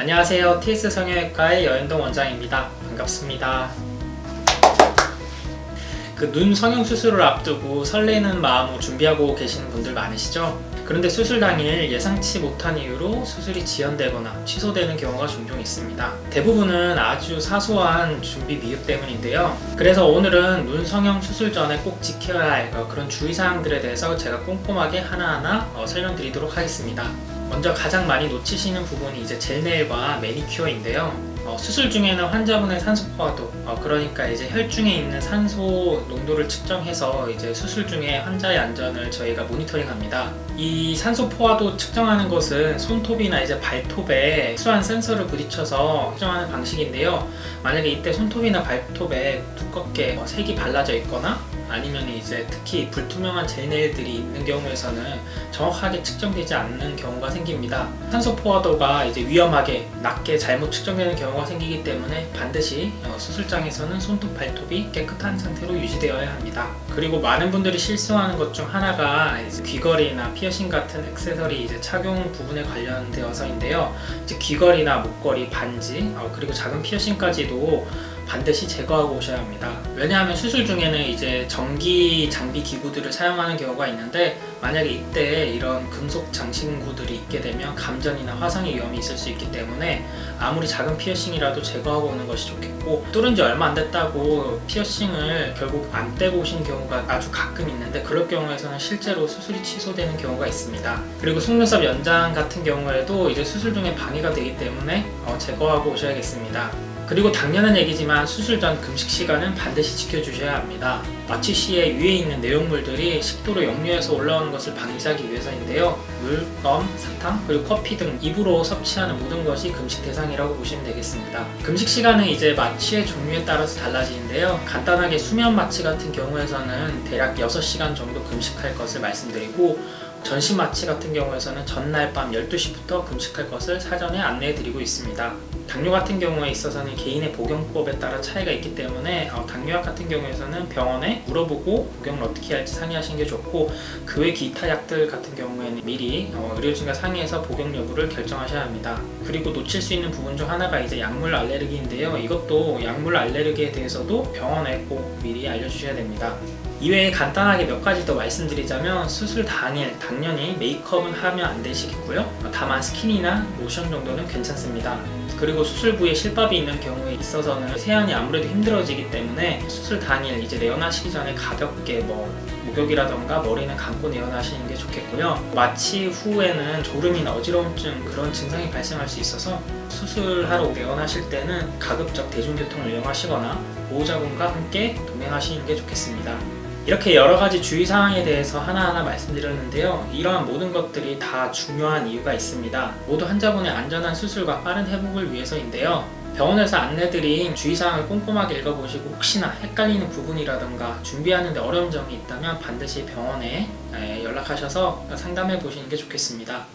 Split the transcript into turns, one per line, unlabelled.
안녕하세요. TS 성형외과의 여현동 원장입니다. 반갑습니다. 눈 성형 수술을 앞두고 설레는 마음으로 준비하고 계시는 분들 많으시죠? 그런데 수술 당일 예상치 못한 이유로 수술이 지연되거나 취소되는 경우가 종종 있습니다. 대부분은 아주 사소한 준비 미흡 때문인데요. 그래서 오늘은 눈 성형 수술 전에 꼭 지켜야 할 그런 주의사항들에 대해서 제가 꼼꼼하게 하나하나 설명드리도록 하겠습니다. 먼저 가장 많이 놓치시는 부분이 이제 젤네일과 매니큐어인데요. 수술 중에는 환자분의 산소 포화도, 그러니까 이제 혈중에 있는 산소 농도를 측정해서 이제 수술 중에 환자의 안전을 저희가 모니터링합니다. 이 산소 포화도 측정하는 것은 손톱이나 이제 발톱에 특수한 센서를 부딪혀서 측정하는 방식인데요. 만약에 이때 손톱이나 발톱에 두껍게 색이 발라져 있거나 아니면 이제 특히 불투명한 젤네일들이 있는 경우에서는 정확하게 측정되지 않는 경우가 생깁니다. 산소 포화도가 이제 위험하게 낮게 잘못 측정되는 경우가 생기기 때문에 반드시 수술장에서는 손톱, 발톱이 깨끗한 상태로 유지되어야 합니다. 그리고 많은 분들이 실수하는 것 중 하나가 이제 귀걸이나 피어싱 같은 액세서리 이제 착용 부분에 관련되어서인데요. 이제 귀걸이나 목걸이, 반지, 그리고 작은 피어싱까지도 반드시 제거하고 오셔야 합니다. 왜냐하면 수술 중에는 이제 전기 장비 기구들을 사용하는 경우가 있는데 만약에 이때 이런 금속 장신구들이 있게 되면 감전이나 화상의 위험이 있을 수 있기 때문에 아무리 작은 피어싱이라도 제거하고 오는 것이 좋겠고, 뚫은 지 얼마 안 됐다고 피어싱을 결국 안 떼고 오시는 경우가 아주 가끔 있는데 그럴 경우에서는 실제로 수술이 취소되는 경우가 있습니다. 그리고 속눈썹 연장 같은 경우에도 이제 수술 중에 방해가 되기 때문에 제거하고 오셔야겠습니다. 그리고 당연한 얘기지만 수술 전 금식 시간은 반드시 지켜주셔야 합니다. 마취 시에 위에 있는 내용물들이 식도로 역류해서 올라오는 것을 방지하기 위해서인데요. 물, 껌, 사탕, 그리고 커피 등 입으로 섭취하는 모든 것이 금식 대상이라고 보시면 되겠습니다. 금식 시간은 이제 마취의 종류에 따라서 달라지는데요. 간단하게 수면 마취 같은 경우에서는 대략 6시간 정도 금식할 것을 말씀드리고, 전신 마취 같은 경우에서는 전날 밤 12시부터 금식할 것을 사전에 안내해 드리고 있습니다. 당뇨 같은 경우에 있어서는 개인의 복용법에 따라 차이가 있기 때문에 당뇨약 같은 경우에서는 병원에 물어보고 복용을 어떻게 할지 상의하시는 게 좋고, 그 외 기타 약들 같은 경우에는 미리 의료진과 상의해서 복용 여부를 결정하셔야 합니다. 그리고 놓칠 수 있는 부분 중 하나가 이제 약물 알레르기인데요. 이것도 약물 알레르기에 대해서도 병원에 꼭 미리 알려주셔야 됩니다. 이외에 간단하게 몇 가지 더 말씀드리자면, 수술 당일 당연히 메이크업은 하면 안 되시겠고요. 다만 스킨이나 로션 정도는 괜찮습니다. 그리고 수술 부위에 실밥이 있는 경우에 있어서는 세안이 아무래도 힘들어지기 때문에 수술 당일 이제 내원하시기 전에 가볍게 목욕이라던가 머리는 감고 내원하시는 게 좋겠고요. 마취 후에는 졸음이나 어지러움증 그런 증상이 발생할 수 있어서 수술하러 내원하실 때는 가급적 대중교통을 이용하시거나 보호자분과 함께 동행하시는 게 좋겠습니다. 이렇게 여러가지 주의사항에 대해서 하나하나 말씀드렸는데요. 이러한 모든 것들이 다 중요한 이유가 있습니다. 모두 환자분의 안전한 수술과 빠른 회복을 위해서인데요. 병원에서 안내드린 주의사항을 꼼꼼하게 읽어보시고 혹시나 헷갈리는 부분이라던가 준비하는 데 어려운 점이 있다면 반드시 병원에 연락하셔서 상담해 보시는 게 좋겠습니다.